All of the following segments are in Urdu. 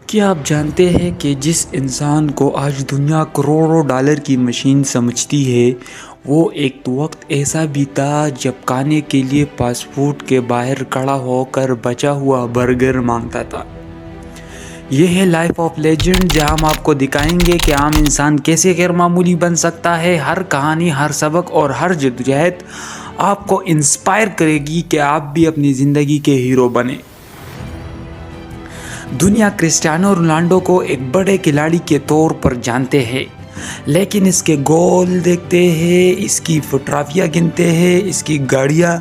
کیا آپ جانتے ہیں کہ جس انسان کو آج دنیا کروڑوں ڈالر کی مشین سمجھتی ہے وہ ایک وقت ایسا بھی تھا جب کھانے کے لیے فاسٹ فوڈ کے باہر کھڑا ہو کر بچا ہوا برگر مانگتا تھا۔ یہ ہے لائف آف لیجنڈ، جہاں ہم آپ کو دکھائیں گے کہ عام انسان کیسے غیر معمولی بن سکتا ہے۔ ہر کہانی، ہر سبق اور ہر جدوجہد آپ کو انسپائر کرے گی کہ آپ بھی اپنی زندگی کے ہیرو بنیں۔ دنیا کرسٹیانو رونالڈو کو ایک بڑے کھلاڑی کے طور پر جانتے ہیں، لیکن اس کے گول دیکھتے ہیں، اس کی ٹرافیاں گنتے ہیں، اس کی گاڑیاں،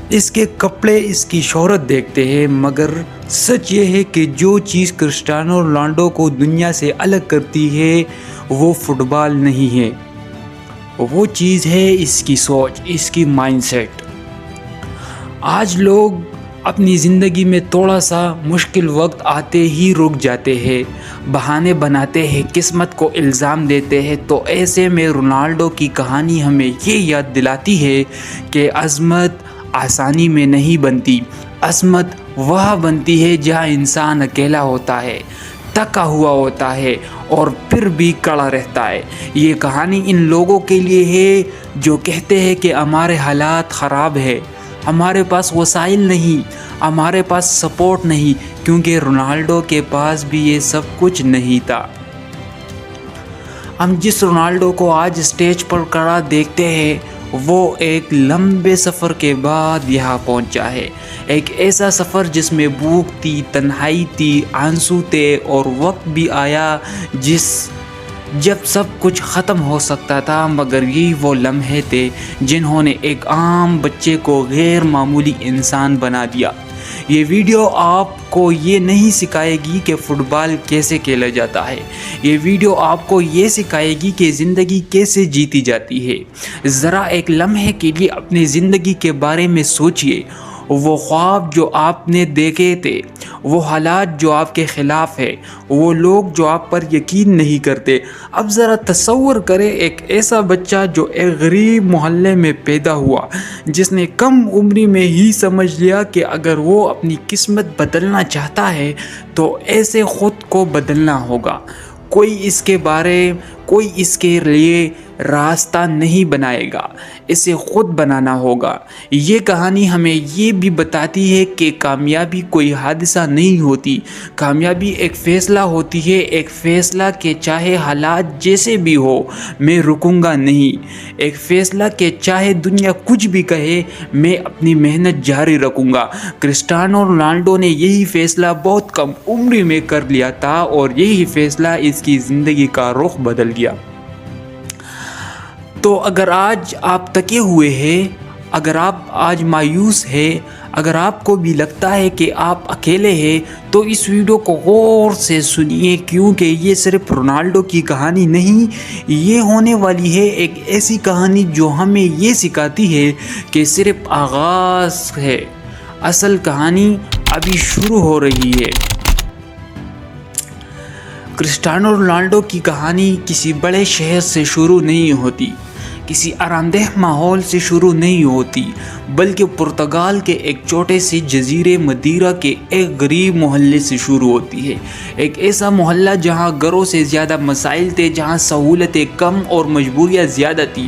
اس کے کپڑے، اس کی شہرت دیکھتے ہیں، مگر سچ یہ ہے کہ جو چیز کرسٹیانو رونالڈو کو دنیا سے الگ کرتی ہے وہ فٹ بال نہیں ہے، وہ چیز ہے اس کی سوچ، اس کی مائنڈ سیٹ۔ آج لوگ اپنی زندگی میں تھوڑا سا مشکل وقت آتے ہی رک جاتے ہیں، بہانے بناتے ہیں، قسمت کو الزام دیتے ہیں۔ تو ایسے میں رونالڈو کی کہانی ہمیں یہ یاد دلاتی ہے کہ عظمت آسانی میں نہیں بنتی، عظمت وہاں بنتی ہے جہاں انسان اکیلا ہوتا ہے، تھکا ہوا ہوتا ہے اور پھر بھی کڑا رہتا ہے۔ یہ کہانی ان لوگوں کے لیے ہے جو کہتے ہیں کہ ہمارے حالات خراب ہے، ہمارے پاس وسائل نہیں، ہمارے پاس سپورٹ نہیں، کیونکہ رونالڈو کے پاس بھی یہ سب کچھ نہیں تھا۔ ہم جس رونالڈو کو آج اسٹیج پر کھڑا دیکھتے ہیں وہ ایک لمبے سفر کے بعد یہاں پہنچا ہے، ایک ایسا سفر جس میں بھوک تھی، تنہائی تھی، آنسو تھے اور وقت بھی آیا جب سب کچھ ختم ہو سکتا تھا، مگر یہی وہ لمحے تھے جنہوں نے ایک عام بچے کو غیر معمولی انسان بنا دیا۔ یہ ویڈیو آپ کو یہ نہیں سکھائے گی کہ فٹ بال کیسے کھیلا جاتا ہے، یہ ویڈیو آپ کو یہ سکھائے گی کہ زندگی کیسے جیتی جاتی ہے۔ ذرا ایک لمحے کے لیے اپنی زندگی کے بارے میں سوچئے، وہ خواب جو آپ نے دیکھے تھے، وہ حالات جو آپ کے خلاف ہے، وہ لوگ جو آپ پر یقین نہیں کرتے۔ اب ذرا تصور کریں ایک ایسا بچہ جو ایک غریب محلے میں پیدا ہوا، جس نے کم عمری میں ہی سمجھ لیا کہ اگر وہ اپنی قسمت بدلنا چاہتا ہے تو ایسے خود کو بدلنا ہوگا۔ کوئی اس کے لیے راستہ نہیں بنائے گا، اسے خود بنانا ہوگا۔ یہ کہانی ہمیں یہ بھی بتاتی ہے کہ کامیابی کوئی حادثہ نہیں ہوتی، کامیابی ایک فیصلہ ہوتی ہے، ایک فیصلہ کہ چاہے حالات جیسے بھی ہو میں رکوں گا نہیں، ایک فیصلہ کہ چاہے دنیا کچھ بھی کہے میں اپنی محنت جاری رکھوں گا۔ کرسٹیانو رونالڈو نے یہی فیصلہ بہت کم عمر میں کر لیا تھا اور یہی فیصلہ اس کی زندگی کا رخ بدل دیا۔ تو اگر آج آپ تھکے ہوئے ہیں، اگر آپ آج مایوس ہیں، اگر آپ کو بھی لگتا ہے کہ آپ اکیلے ہیں، تو اس ویڈیو کو غور سے سنیے، کیونکہ یہ صرف رونالڈو کی کہانی نہیں، یہ ہونے والی ہے ایک ایسی کہانی جو ہمیں یہ سکھاتی ہے کہ صرف آغاز ہے، اصل کہانی ابھی شروع ہو رہی ہے۔ کرسٹیانو رونالڈو کی کہانی کسی بڑے شہر سے شروع نہیں ہوتی، کسی آرام دہ ماحول سے شروع نہیں ہوتی، بلکہ پرتگال کے ایک چھوٹے سے جزیرے مدیرا کے ایک غریب محلے سے شروع ہوتی ہے۔ ایک ایسا محلہ جہاں گھروں سے زیادہ مسائل تھے، جہاں سہولتیں کم اور مجبوریاں زیادہ تھیں۔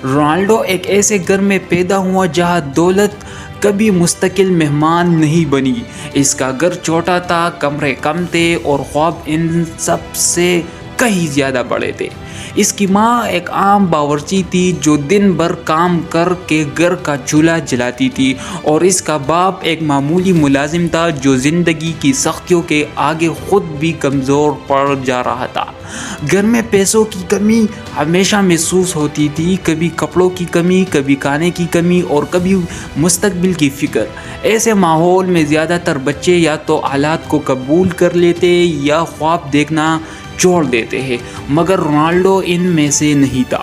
رونالڈو ایک ایسے گھر میں پیدا ہوا جہاں دولت کبھی مستقل مہمان نہیں بنی۔ اس کا گھر چھوٹا تھا، کمرے کم تھے اور خواب ان سب سے کہیں زیادہ بڑے تھے۔ اس کی ماں ایک عام باورچی تھی جو دن بھر کام کر کے گھر کا چولہا جلاتی تھی، اور اس کا باپ ایک معمولی ملازم تھا جو زندگی کی سختیوں کے آگے خود بھی کمزور پڑ جا رہا تھا۔ گھر میں پیسوں کی کمی ہمیشہ محسوس ہوتی تھی، کبھی کپڑوں کی کمی، کبھی کھانے کی کمی اور کبھی مستقبل کی فکر۔ ایسے ماحول میں زیادہ تر بچے یا تو حالات کو قبول کر لیتے یا خواب دیکھنا چھوڑ دیتے ہیں، مگر رونالڈو ان میں سے نہیں تھا۔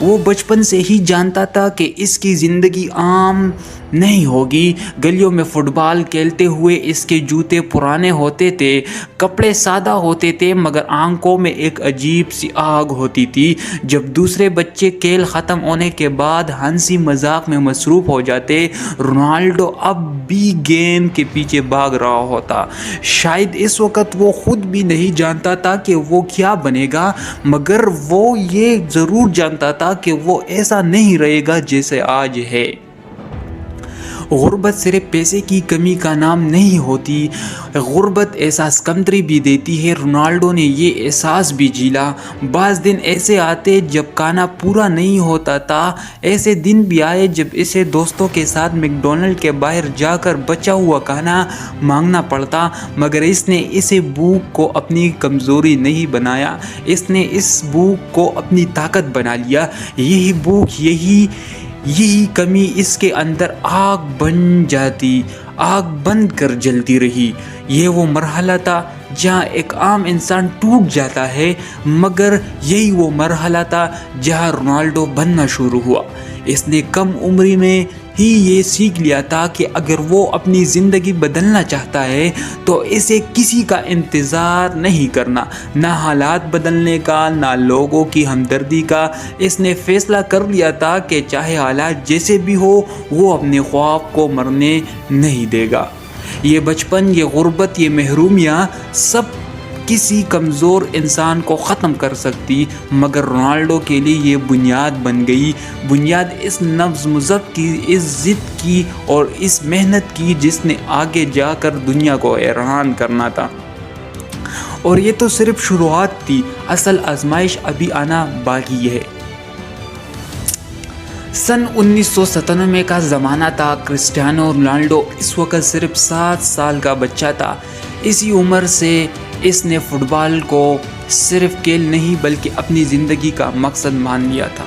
وہ بچپن سے ہی جانتا تھا کہ اس کی زندگی عام نہیں ہوگی۔ گلیوں میں فٹ بال کھیلتے ہوئے اس کے جوتے پرانے ہوتے تھے، کپڑے سادہ ہوتے تھے، مگر آنکھوں میں ایک عجیب سی آگ ہوتی تھی۔ جب دوسرے بچے کھیل ختم ہونے کے بعد ہنسی مذاق میں مصروف ہو جاتے، رونالڈو اب بھی گیم کے پیچھے بھاگ رہا ہوتا۔ شاید اس وقت وہ خود بھی نہیں جانتا تھا کہ وہ کیا بنے گا، مگر وہ یہ ضرور جانتا تھا کہ وہ ایسا نہیں رہے گا جیسے آج ہے۔ غربت صرف پیسے کی کمی کا نام نہیں ہوتی، غربت احساس کمتری بھی دیتی ہے۔ رونالڈو نے یہ احساس بھی جھیلا۔ بعض دن ایسے آتے جب کھانا پورا نہیں ہوتا تھا، ایسے دن بھی آئے جب اسے دوستوں کے ساتھ میک ڈونلڈ کے باہر جا کر بچا ہوا کھانا مانگنا پڑتا، مگر اس نے اسے بھوک کو اپنی کمزوری نہیں بنایا، اس نے اس بھوک کو اپنی طاقت بنا لیا۔ یہی بھوک، یہی کمی اس کے اندر آگ بن کر جلتی رہی۔ یہ وہ مرحلہ تھا جہاں ایک عام انسان ٹوٹ جاتا ہے، مگر یہی وہ مرحلہ تھا جہاں رونالڈو بننا شروع ہوا۔ اس نے کم عمری میں ہی یہ سیکھ لیا تھا کہ اگر وہ اپنی زندگی بدلنا چاہتا ہے تو اسے کسی کا انتظار نہیں کرنا، نہ حالات بدلنے کا، نہ لوگوں کی ہمدردی کا۔ اس نے فیصلہ کر لیا تھا کہ چاہے حالات جیسے بھی ہو، وہ اپنے خواب کو مرنے نہیں دے گا۔ یہ بچپن، یہ غربت، یہ محرومیاں سب کسی کمزور انسان کو ختم کر سکتی، مگر رونالڈو کے لیے یہ بنیاد بن گئی، بنیاد اس نظم و ضبط کی، اس ضد کی اور اس محنت کی جس نے آگے جا کر دنیا کو حیران کرنا تھا۔ اور یہ تو صرف شروعات تھی، اصل آزمائش ابھی آنا باقی ہے۔ سن 1997 کا زمانہ تھا۔ کرسٹیانو رونالڈو اس وقت صرف 7 سال کا بچہ تھا۔ اسی عمر سے اس نے فٹ بال کو صرف کھیل نہیں بلکہ اپنی زندگی کا مقصد مان لیا تھا،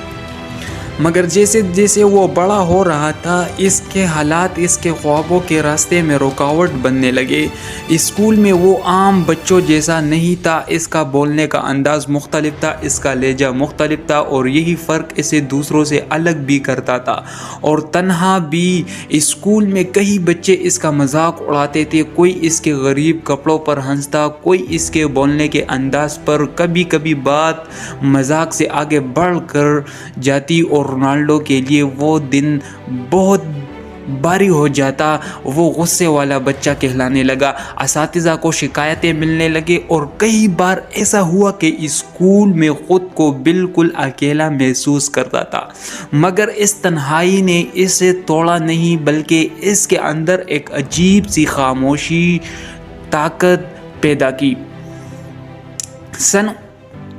مگر جیسے جیسے وہ بڑا ہو رہا تھا، اس کے حالات اس کے خوابوں کے راستے میں رکاوٹ بننے لگے۔ اسکول میں وہ عام بچوں جیسا نہیں تھا، اس کا بولنے کا انداز مختلف تھا، اس کا لہجہ مختلف تھا، اور یہی فرق اسے دوسروں سے الگ بھی کرتا تھا۔ اور تنہا بھی، اسکول میں کئی بچے اس کا مذاق اڑاتے تھے، کوئی اس کے غریب کپڑوں پر ہنستا، کوئی اس کے بولنے کے انداز پر۔ کبھی کبھی بات مذاق سے آگے بڑھ کر جاتی اور رونالڈو کے لیے وہ دن بہت بھاری ہو جاتا، وہ غصے والا بچہ کہلانے لگا، اساتذہ کو شکایتیں ملنے لگے، اور کئی بار ایسا ہوا کہ اسکول میں خود کو بالکل اکیلا محسوس کرتا تھا۔ مگر اس تنہائی نے اسے توڑا نہیں، بلکہ اس کے اندر ایک عجیب سی خاموشی طاقت پیدا کی۔ سن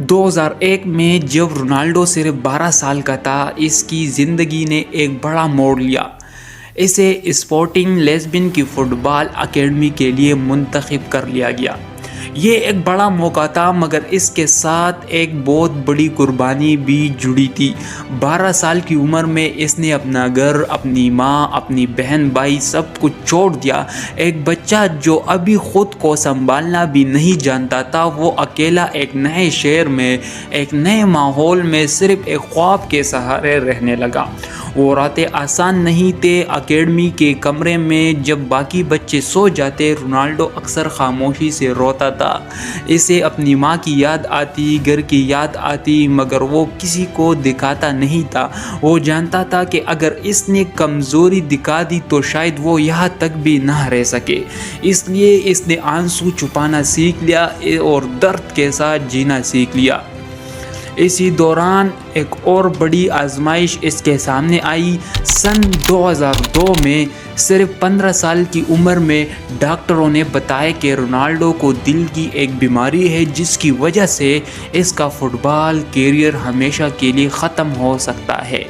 2001 میں جب رونالڈو صرف 12 سال کا تھا، اس کی زندگی نے ایک بڑا موڑ لیا۔ اسے اسپورٹنگ لزبن کی فٹ بال اکیڈمی کے لیے منتخب کر لیا گیا۔ یہ ایک بڑا موقع تھا، مگر اس کے ساتھ ایک بہت بڑی قربانی بھی جڑی تھی۔ 12 سال کی عمر میں اس نے اپنا گھر، اپنی ماں، اپنی بہن بھائی سب کچھ چھوڑ دیا۔ ایک بچہ جو ابھی خود کو سنبھالنا بھی نہیں جانتا تھا، وہ اکیلا ایک نئے شہر میں، ایک نئے ماحول میں صرف ایک خواب کے سہارے رہنے لگا۔ وہ راتیں آسان نہیں تھے۔ اکیڈمی کے کمرے میں جب باقی بچے سو جاتے، رونالڈو اکثر خاموشی سے روتا تھا۔ اسے اپنی ماں کی یاد آتی، گھر کی یاد آتی، مگر وہ کسی کو دکھاتا نہیں تھا۔ وہ جانتا تھا کہ اگر اس نے کمزوری دکھا دی تو شاید وہ یہاں تک بھی نہ رہ سکے۔ اس لیے اس نے آنسو چھپانا سیکھ لیا اور درد کے ساتھ جینا سیکھ لیا۔ اسی دوران ایک اور بڑی آزمائش اس کے سامنے آئی۔ سن 2002 میں صرف 15 سال کی عمر میں ڈاکٹروں نے بتایا کہ رونالڈو کو دل کی ایک بیماری ہے، جس کی وجہ سے اس کا فٹ بال کیریئر ہمیشہ کے لیے ختم ہو سکتا ہے۔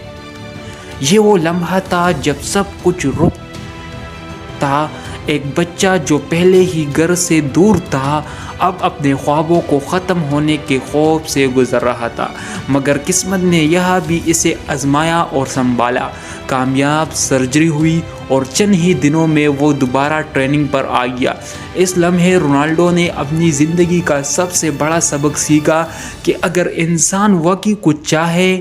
یہ وہ لمحہ تھا جب سب کچھ رک تھا۔ ایک بچہ جو پہلے ہی گھر سے دور تھا، اب اپنے خوابوں کو ختم ہونے کے خوف سے گزر رہا تھا، مگر قسمت نے یہاں بھی اسے آزمایا اور سنبھالا۔ کامیاب سرجری ہوئی اور چند ہی دنوں میں وہ دوبارہ ٹریننگ پر آ گیا۔ اس لمحے رونالڈو نے اپنی زندگی کا سب سے بڑا سبق سیکھا کہ اگر انسان واقعی کچھ چاہے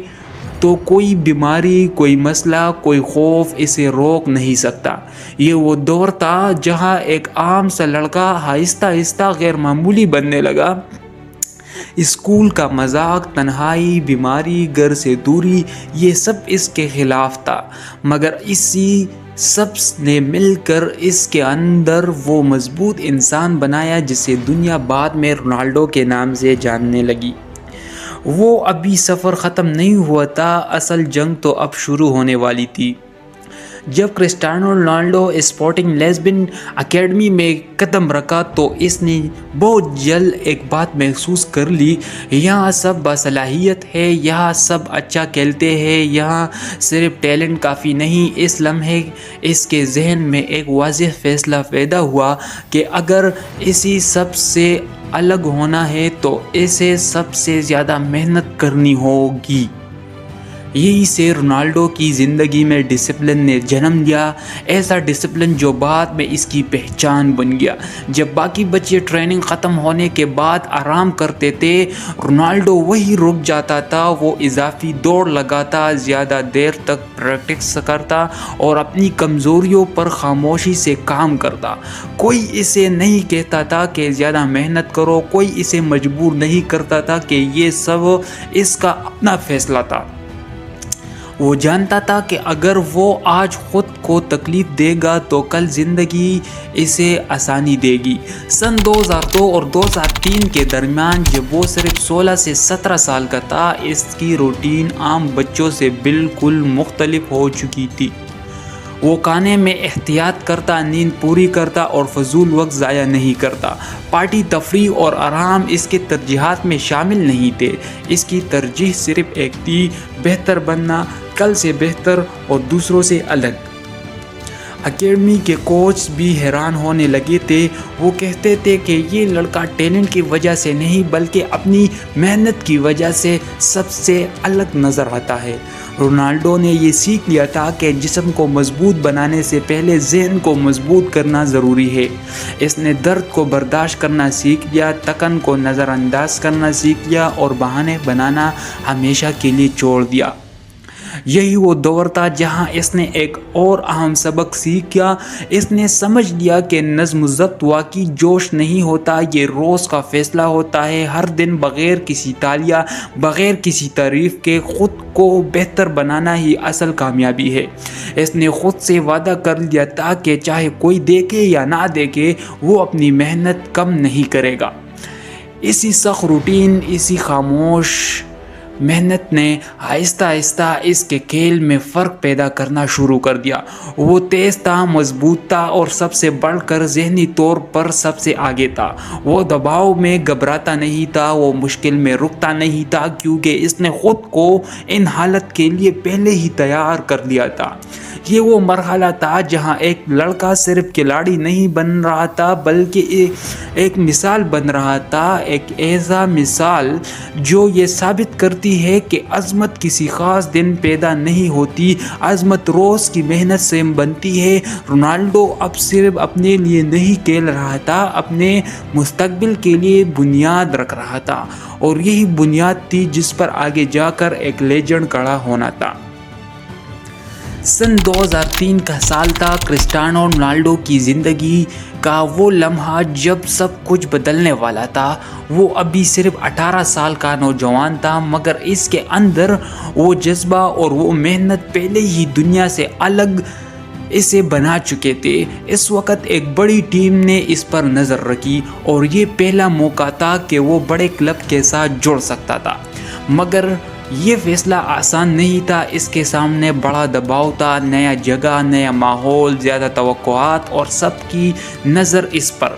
تو کوئی بیماری، کوئی مسئلہ، کوئی خوف اسے روک نہیں سکتا۔ یہ وہ دور تھا جہاں ایک عام سا لڑکا آہستہ آہستہ غیر معمولی بننے لگا۔ اسکول کا مذاق، تنہائی، بیماری، گھر سے دوری، یہ سب اس کے خلاف تھا، مگر اسی سب نے مل کر اس کے اندر وہ مضبوط انسان بنایا جسے دنیا بعد میں رونالڈو کے نام سے جاننے لگی۔ وہ ابھی سفر ختم نہیں ہوا تھا، اصل جنگ تو اب شروع ہونے والی تھی۔ جب Cristiano Ronaldo sporting Lisbon academy میں قدم رکھا تو اس نے بہت جلد ایک بات محسوس کر لی، یہاں سب باصلاحیت ہے، یہاں سب اچھا کھیلتے ہیں، یہاں صرف ٹیلنٹ کافی نہیں۔ اس لمحے اس کے ذہن میں ایک واضح فیصلہ پیدا ہوا کہ اگر اسی سب سے الگ ہونا ہے تو اسے سب سے زیادہ محنت کرنی ہوگی۔ یہی سے رونالڈو کی زندگی میں ڈسپلن نے جنم لیا، ایسا ڈسپلن جو بعد میں اس کی پہچان بن گیا۔ جب باقی بچے ٹریننگ ختم ہونے کے بعد آرام کرتے تھے، رونالڈو وہی رک جاتا تھا۔ وہ اضافی دوڑ لگاتا، زیادہ دیر تک پریکٹس کرتا اور اپنی کمزوریوں پر خاموشی سے کام کرتا۔ کوئی اسے نہیں کہتا تھا کہ زیادہ محنت کرو، کوئی اسے مجبور نہیں کرتا تھا کہ یہ سب اس کا اپنا فیصلہ تھا۔ وہ جانتا تھا کہ اگر وہ آج خود کو تکلیف دے گا تو کل زندگی اسے آسانی دے گی۔ سن 2002 اور 2003 کے درمیان جب وہ صرف 16 سے 17 سال کا تھا، اس کی روٹین عام بچوں سے بالکل مختلف ہو چکی تھی۔ وہ کھانے میں احتیاط کرتا، نیند پوری کرتا اور فضول وقت ضائع نہیں کرتا۔ پارٹی، تفریح اور آرام اس کے ترجیحات میں شامل نہیں تھے۔ اس کی ترجیح صرف ایک تھی، بہتر بننا، کل سے بہتر اور دوسروں سے الگ۔ اکیڈمی کے کوچ بھی حیران ہونے لگے تھے۔ وہ کہتے تھے کہ یہ لڑکا ٹیلنٹ کی وجہ سے نہیں بلکہ اپنی محنت کی وجہ سے سب سے الگ نظر آتا ہے۔ رونالڈو نے یہ سیکھ لیا تھا کہ جسم کو مضبوط بنانے سے پہلے ذہن کو مضبوط کرنا ضروری ہے۔ اس نے درد کو برداشت کرنا سیکھ لیا، تھکن کو نظر انداز کرنا سیکھ لیا اور بہانے بنانا ہمیشہ کے لیے چھوڑ دیا۔ یہی وہ دور تھا جہاں اس نے ایک اور اہم سبق سیکھا۔ اس نے سمجھ لیا کہ نظم و ضبط واقعی جوش نہیں ہوتا، یہ روز کا فیصلہ ہوتا ہے۔ ہر دن بغیر کسی تالیہ، بغیر کسی تعریف کے خود کو بہتر بنانا ہی اصل کامیابی ہے۔ اس نے خود سے وعدہ کر لیا تھا کہ چاہے کوئی دیکھے یا نہ دیکھے، وہ اپنی محنت کم نہیں کرے گا۔ اسی سخت روٹین، اسی خاموش محنت نے آہستہ آہستہ اس کے کھیل میں فرق پیدا کرنا شروع کر دیا۔ وہ تیز تھا، مضبوط تھا اور سب سے بڑھ کر ذہنی طور پر سب سے آگے تھا۔ وہ دباؤ میں گھبراتا نہیں تھا، وہ مشکل میں رکتا نہیں تھا، کیونکہ اس نے خود کو ان حالت کے لیے پہلے ہی تیار کر لیا تھا۔ یہ وہ مرحلہ تھا جہاں ایک لڑکا صرف کھلاڑی نہیں بن رہا تھا بلکہ ایک مثال بن رہا تھا، ایک ایسا مثال جو یہ ثابت کرتی ہے کہ عظمت کسی خاص دن پیدا نہیں ہوتی، عظمت روز کی محنت سے بنتی ہے۔ رونالڈو اب صرف اپنے لیے نہیں کھیل رہا تھا، اپنے مستقبل کے لیے بنیاد رکھ رہا تھا، اور یہی بنیاد تھی جس پر آگے جا کر ایک لیجنڈ کھڑا ہونا تھا۔ سن 2003 کا سال تھا، کرسٹیانو رونالڈو کی زندگی کا وہ لمحہ جب سب کچھ بدلنے والا تھا۔ وہ ابھی صرف 18 سال کا نوجوان تھا، مگر اس کے اندر وہ جذبہ اور وہ محنت پہلے ہی دنیا سے الگ اسے بنا چکے تھے۔ اس وقت ایک بڑی ٹیم نے اس پر نظر رکھی اور یہ پہلا موقع تھا کہ وہ بڑے کلب کے ساتھ جڑ سکتا تھا، مگر یہ فیصلہ آسان نہیں تھا۔ اس کے سامنے بڑا دباؤ تھا، نیا جگہ، نیا ماحول، زیادہ توقعات اور سب کی نظر اس پر۔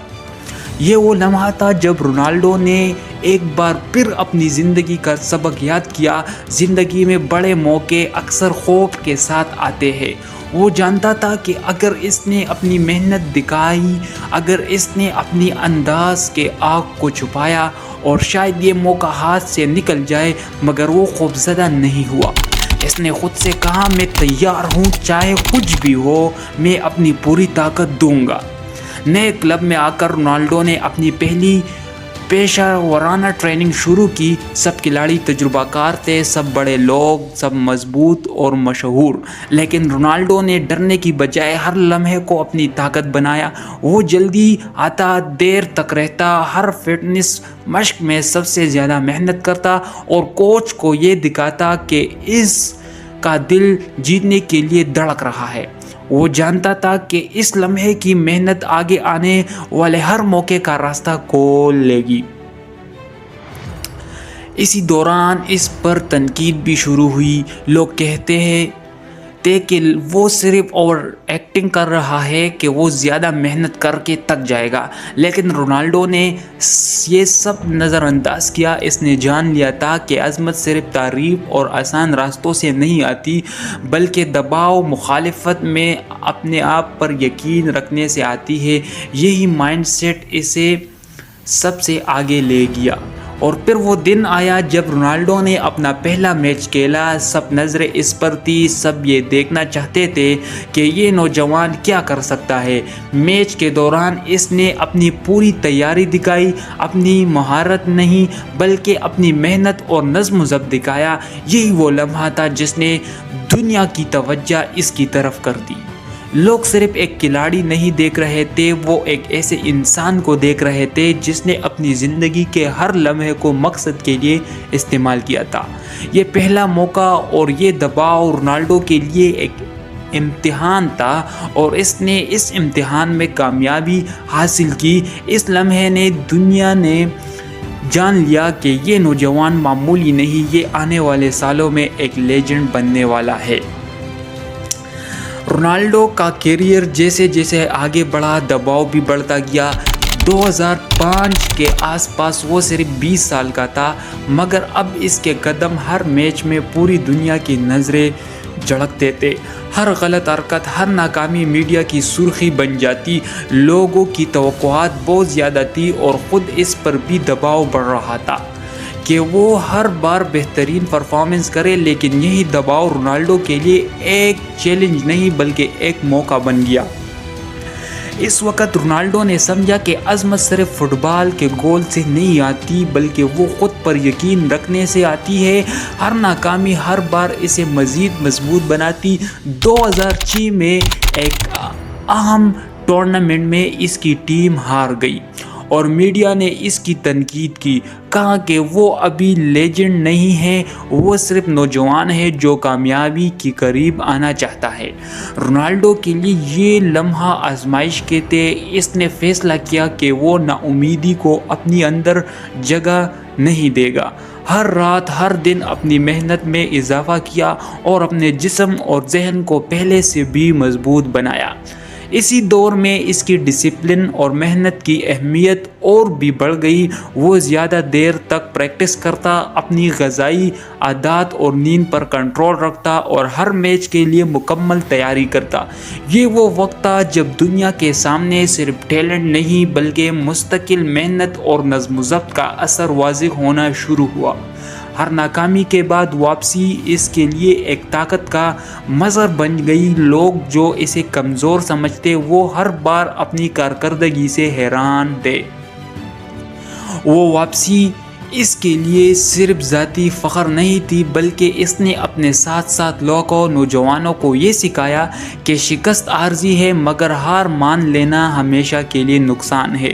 یہ وہ لمحہ تھا جب رونالڈو نے ایک بار پھر اپنی زندگی کا سبق یاد کیا۔ زندگی میں بڑے موقع اکثر خوف کے ساتھ آتے ہیں۔ وہ جانتا تھا کہ اگر اس نے اپنی محنت دکھائی، اگر اس نے اپنی انداز کے آگ کو چھپایا اور شاید یہ موقع ہاتھ سے نکل جائے، مگر وہ خوفزدہ نہیں ہوا۔ اس نے خود سے کہا، میں تیار ہوں، چاہے کچھ بھی ہو، میں اپنی پوری طاقت دوں گا۔ نئے کلب میں آ کر رونالڈو نے اپنی پہلی پیشہ ورانہ ٹریننگ شروع کی۔ سب کھلاڑی تجربہ کار تھے، سب بڑے لوگ، سب مضبوط اور مشہور، لیکن رونالڈو نے ڈرنے کی بجائے ہر لمحے کو اپنی طاقت بنایا۔ وہ جلدی آتا، دیر تک رہتا، ہر فٹنس مشق میں سب سے زیادہ محنت کرتا اور کوچ کو یہ دکھاتا کہ اس کا دل جیتنے کے لیے دھڑک رہا ہے۔ وہ جانتا تھا کہ اس لمحے کی محنت آگے آنے والے ہر موقع کا راستہ کھول لے گی۔ اسی دوران اس پر تنقید بھی شروع ہوئی۔ لوگ کہتے تھے کہ وہ صرف اوور ایکٹنگ کر رہا ہے، کہ وہ زیادہ محنت کر کے تک جائے گا، لیکن رونالڈو نے یہ سب نظر انداز کیا۔ اس نے جان لیا تھا کہ عظمت صرف تعریف اور آسان راستوں سے نہیں آتی، بلکہ دباؤ، مخالفت میں اپنے آپ پر یقین رکھنے سے آتی ہے۔ یہی مائنڈ سیٹ اسے سب سے آگے لے گیا۔ اور پھر وہ دن آیا جب رونالڈو نے اپنا پہلا میچ کھیلا۔ سب نظریں اس پر تھی، سب یہ دیکھنا چاہتے تھے کہ یہ نوجوان کیا کر سکتا ہے۔ میچ کے دوران اس نے اپنی پوری تیاری دکھائی، اپنی مہارت نہیں بلکہ اپنی محنت اور نظم و ضبط دکھایا۔ یہی وہ لمحہ تھا جس نے دنیا کی توجہ اس کی طرف کر دی۔ لوگ صرف ایک کھلاڑی نہیں دیکھ رہے تھے، وہ ایک ایسے انسان کو دیکھ رہے تھے جس نے اپنی زندگی کے ہر لمحے کو مقصد کے لیے استعمال کیا تھا۔ یہ پہلا موقع اور یہ دباؤ رونالڈو کے لیے ایک امتحان تھا، اور اس نے اس امتحان میں کامیابی حاصل کی۔ اس لمحے نے دنیا نے جان لیا کہ یہ نوجوان معمولی نہیں، یہ آنے والے سالوں میں ایک لیجنڈ بننے والا ہے۔ رونالڈو کا کیریئر جیسے جیسے آگے بڑھا، دباؤ بھی بڑھتا گیا۔ 2005 کے آس پاس وہ صرف 20 سال کا تھا، مگر اب اس کے قدم ہر میچ میں پوری دنیا کی نظریں جھڑکتے تھے۔ ہر غلط حرکت، ہر ناکامی میڈیا کی سرخی بن جاتی۔ لوگوں کی توقعات بہت زیادہ تھی اور خود اس پر بھی دباؤ بڑھ رہا تھا کہ وہ ہر بار بہترین پرفارمنس کرے، لیکن یہی دباؤ رونالڈو کے لیے ایک چیلنج نہیں بلکہ ایک موقع بن گیا۔ اس وقت رونالڈو نے سمجھا کہ عظمت صرف فٹ بال کے گول سے نہیں آتی، بلکہ وہ خود پر یقین رکھنے سے آتی ہے۔ ہر ناکامی ہر بار اسے مزید مضبوط بناتی۔ 2006 میں ایک اہم ٹورنامنٹ میں اس کی ٹیم ہار گئی اور میڈیا نے اس کی تنقید کی، کہا کہ وہ ابھی لیجنڈ نہیں ہے، وہ صرف نوجوان ہے جو کامیابی کے قریب آنا چاہتا ہے۔ رونالڈو کے لیے یہ لمحہ آزمائش کے تھے۔ اس نے فیصلہ کیا کہ وہ نا امیدی کو اپنی اندر جگہ نہیں دے گا۔ ہر رات، ہر دن اپنی محنت میں اضافہ کیا اور اپنے جسم اور ذہن کو پہلے سے بھی مضبوط بنایا۔ اسی دور میں اس کی ڈسپلن اور محنت کی اہمیت اور بھی بڑھ گئی۔ وہ زیادہ دیر تک پریکٹس کرتا، اپنی غذائی عادات اور نیند پر کنٹرول رکھتا اور ہر میچ کے لیے مکمل تیاری کرتا۔ یہ وہ وقت تھا جب دنیا کے سامنے صرف ٹیلنٹ نہیں بلکہ مستقل محنت اور نظم و ضبط کا اثر واضح ہونا شروع ہوا۔ ہر ناکامی کے بعد واپسی اس کے لیے ایک طاقت کا مظہر بن گئی۔ لوگ جو اسے کمزور سمجھتے وہ ہر بار اپنی کارکردگی سے حیران تھے۔ وہ واپسی اس کے لیے صرف ذاتی فخر نہیں تھی بلکہ اس نے اپنے ساتھ ساتھ لاکھوں نوجوانوں کو یہ سکھایا کہ شکست عارضی ہے مگر ہار مان لینا ہمیشہ کے لیے نقصان ہے۔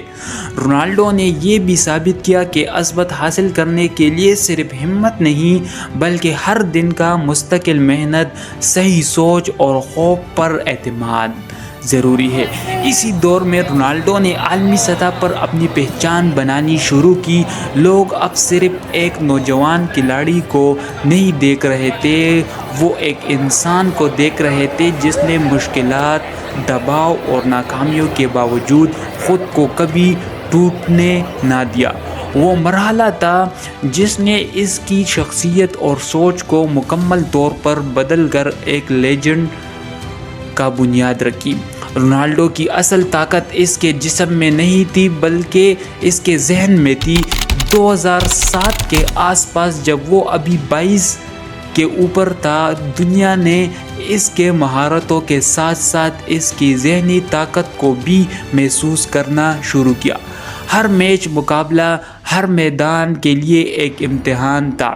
رونالڈو نے یہ بھی ثابت کیا کہ عظمت حاصل کرنے کے لیے صرف ہمت نہیں بلکہ ہر دن کا مستقل محنت، صحیح سوچ اور خوف پر اعتماد ضروری ہے۔ اسی دور میں رونالڈو نے عالمی سطح پر اپنی پہچان بنانی شروع کی۔ لوگ اب صرف ایک نوجوان کھلاڑی کو نہیں دیکھ رہے تھے، وہ ایک انسان کو دیکھ رہے تھے جس نے مشکلات، دباؤ اور ناکامیوں کے باوجود خود کو کبھی ٹوٹنے نہ دیا۔ وہ مرحلہ تھا جس نے اس کی شخصیت اور سوچ کو مکمل طور پر بدل کر ایک لیجنڈ کا بنیاد رکھی۔ رونالڈو کی اصل طاقت اس کے جسم میں نہیں تھی بلکہ اس کے ذہن میں تھی۔ 2007 کے آس پاس جب وہ ابھی 22 کے اوپر تھا، دنیا نے اس کے مہارتوں کے ساتھ ساتھ اس کی ذہنی طاقت کو بھی محسوس کرنا شروع کیا۔ ہر میچ مقابلہ، ہر میدان کے لیے ایک امتحان تھا،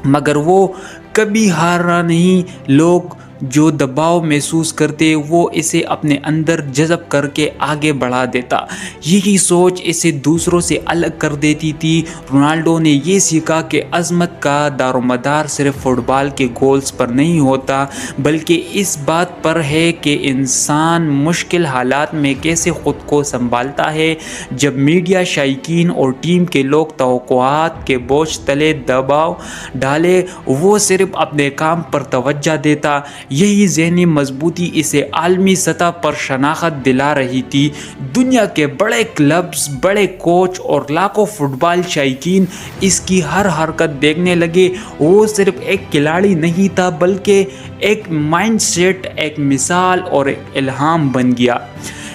مگر وہ کبھی ہارا نہیں۔ لوگ جو دباؤ محسوس کرتے وہ اسے اپنے اندر جذب کر کے آگے بڑھا دیتا، یہی سوچ اسے دوسروں سے الگ کر دیتی تھی۔ رونالڈو نے یہ سیکھا کہ عظمت کا دارومدار صرف فٹ بال کے گولز پر نہیں ہوتا، بلکہ اس بات پر ہے کہ انسان مشکل حالات میں کیسے خود کو سنبھالتا ہے۔ جب میڈیا، شائقین اور ٹیم کے لوگ توقعات کے بوجھ تلے دباؤ ڈالے، وہ صرف اپنے کام پر توجہ دیتا۔ یہی ذہنی مضبوطی اسے عالمی سطح پر شناخت دلا رہی تھی۔ دنیا کے بڑے کلبز، بڑے کوچ اور لاکھوں فٹ بال شائقین اس کی ہر حرکت دیکھنے لگے۔ وہ صرف ایک کھلاڑی نہیں تھا، بلکہ ایک مائنڈ سیٹ، ایک مثال اور ایک الہام بن گیا۔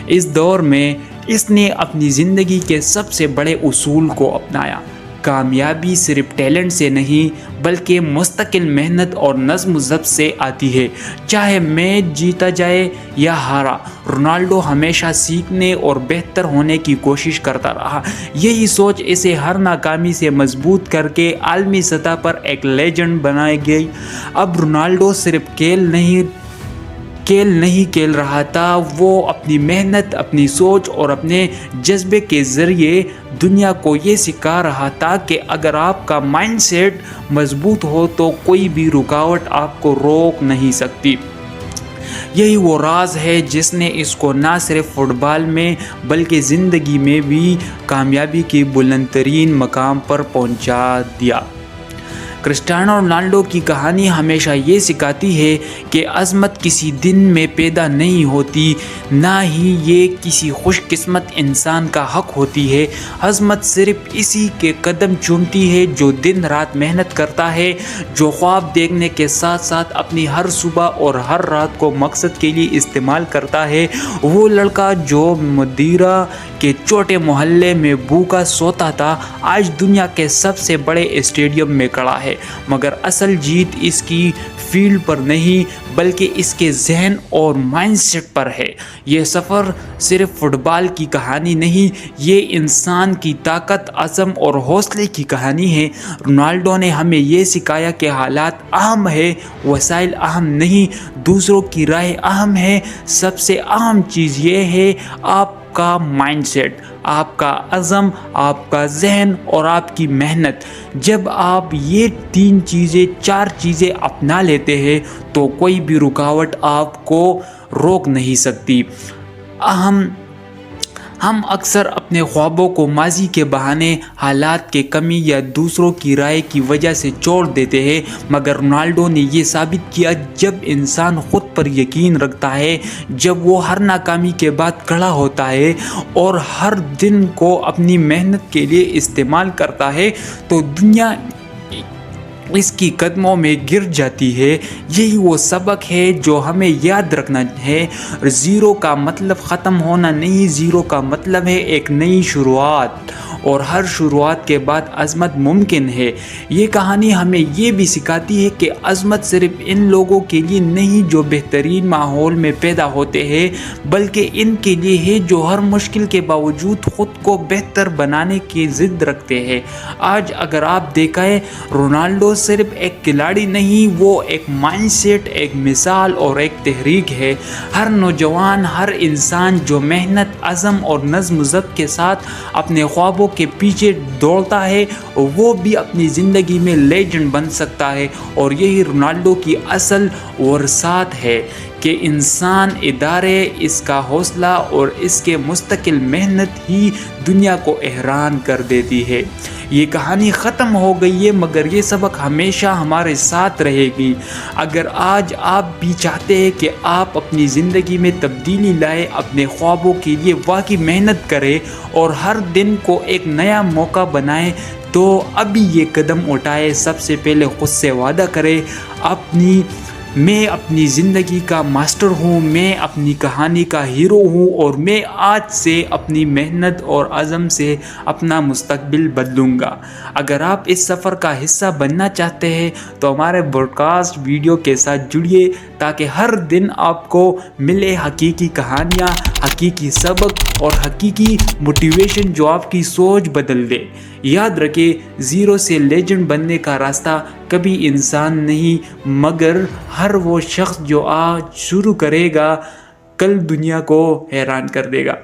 اس دور میں اس نے اپنی زندگی کے سب سے بڑے اصول کو اپنایا۔ کامیابی صرف ٹیلنٹ سے نہیں، بلکہ مستقل محنت اور نظم و ضبط سے آتی ہے۔ چاہے میچ جیتا جائے یا ہارا، رونالڈو ہمیشہ سیکھنے اور بہتر ہونے کی کوشش کرتا رہا۔ یہی سوچ اسے ہر ناکامی سے مضبوط کر کے عالمی سطح پر ایک لیجنڈ بنائی گئی۔ اب رونالڈو صرف کھیل نہیں کھیل رہا تھا، وہ اپنی محنت، اپنی سوچ اور اپنے جذبے کے ذریعے دنیا کو یہ سکھا رہا تھا کہ اگر آپ کا مائنڈ سیٹ مضبوط ہو تو کوئی بھی رکاوٹ آپ کو روک نہیں سکتی۔ یہی وہ راز ہے جس نے اس کو نہ صرف فٹ بال میں بلکہ زندگی میں بھی کامیابی کے بلند ترین مقام پر پہنچا دیا۔ کرسٹیانو رونالڈو کی کہانی ہمیشہ یہ سکھاتی ہے کہ عظمت کسی دن میں پیدا نہیں ہوتی، نہ ہی یہ کسی خوش قسمت انسان کا حق ہوتی ہے۔ عظمت صرف اسی کے قدم چومتی ہے جو دن رات محنت کرتا ہے، جو خواب دیکھنے کے ساتھ ساتھ اپنی ہر صبح اور ہر رات کو مقصد کے لیے استعمال کرتا ہے۔ وہ لڑکا جو مدیرہ کے چھوٹے محلے میں بھوکا سوتا تھا، آج دنیا کے سب سے بڑے اسٹیڈیم میں کھڑا ہے، مگر اصل جیت اس کی فیلڈ پر نہیں بلکہ اس کے ذہن اور مائنڈ سیٹ پر ہے۔ یہ سفر صرف فٹ بال کی کہانی نہیں، یہ انسان کی طاقت، عزم اور حوصلے کی کہانی ہے۔ رونالڈو نے ہمیں یہ سکھایا کہ حالات اہم ہے، وسائل اہم نہیں، دوسروں کی رائے اہم ہے۔ سب سے اہم چیز یہ ہے آپ کا مائنڈ سیٹ، آپ کا عزم، آپ کا ذہن اور آپ کی محنت۔ جب آپ یہ چار چیزیں اپنا لیتے ہیں تو کوئی بھی رکاوٹ آپ کو روک نہیں سکتی۔ ہم اکثر اپنے خوابوں کو ماضی کے بہانے، حالات کے کمی یا دوسروں کی رائے کی وجہ سے چھوڑ دیتے ہیں، مگر رونالڈو نے یہ ثابت کیا جب انسان خود پر یقین رکھتا ہے، جب وہ ہر ناکامی کے بعد کھڑا ہوتا ہے اور ہر دن کو اپنی محنت کے لیے استعمال کرتا ہے تو دنیا اس کی قدموں میں گر جاتی ہے۔ یہی وہ سبق ہے جو ہمیں یاد رکھنا ہے۔ زیرو کا مطلب ختم ہونا نہیں، زیرو کا مطلب ہے ایک نئی شروعات، اور ہر شروعات کے بعد عظمت ممکن ہے۔ یہ کہانی ہمیں یہ بھی سکھاتی ہے کہ عظمت صرف ان لوگوں کے لیے نہیں جو بہترین ماحول میں پیدا ہوتے ہیں، بلکہ ان کے لیے ہے جو ہر مشکل کے باوجود خود کو بہتر بنانے کی ضد رکھتے ہیں۔ آج اگر آپ دیکھیں، رونالڈو صرف ایک کھلاڑی نہیں، وہ ایک مائنڈ سیٹ، ایک مثال اور ایک تحریک ہے۔ ہر نوجوان، ہر انسان جو محنت، عزم اور نظم و ضبط کے ساتھ اپنے خوابوں کے پیچھے دوڑتا ہے، وہ بھی اپنی زندگی میں لیجنڈ بن سکتا ہے۔ اور یہی رونالڈو کی اصل وراثت ہے کہ انسان، ادارے، اس کا حوصلہ اور اس کے مستقل محنت ہی دنیا کو حیران کر دیتی ہے۔ یہ کہانی ختم ہو گئی ہے، مگر یہ سبق ہمیشہ ہمارے ساتھ رہے گی۔ اگر آج آپ بھی چاہتے ہیں کہ آپ اپنی زندگی میں تبدیلی لائیں، اپنے خوابوں کے لیے واقعی محنت کریں اور ہر دن کو ایک نیا موقع بنائیں، تو ابھی یہ قدم اٹھائیں۔ سب سے پہلے خود سے وعدہ کریں، میں اپنی زندگی کا ماسٹر ہوں، میں اپنی کہانی کا ہیرو ہوں، اور میں آج سے اپنی محنت اور عزم سے اپنا مستقبل بدلوں گا۔ اگر آپ اس سفر کا حصہ بننا چاہتے ہیں تو ہمارے براڈ کاسٹ ویڈیو کے ساتھ جڑیے تاکہ ہر دن آپ کو ملے حقیقی کہانیاں، حقیقی سبق اور حقیقی موٹیویشن جو آپ کی سوچ بدل دے۔ یاد رکھے زیرو سے لیجنڈ بننے کا راستہ کبھی انسان نہیں مگر ہر وہ شخص جو آج شروع کرے گا کل دنیا کو حیران کر دے گا۔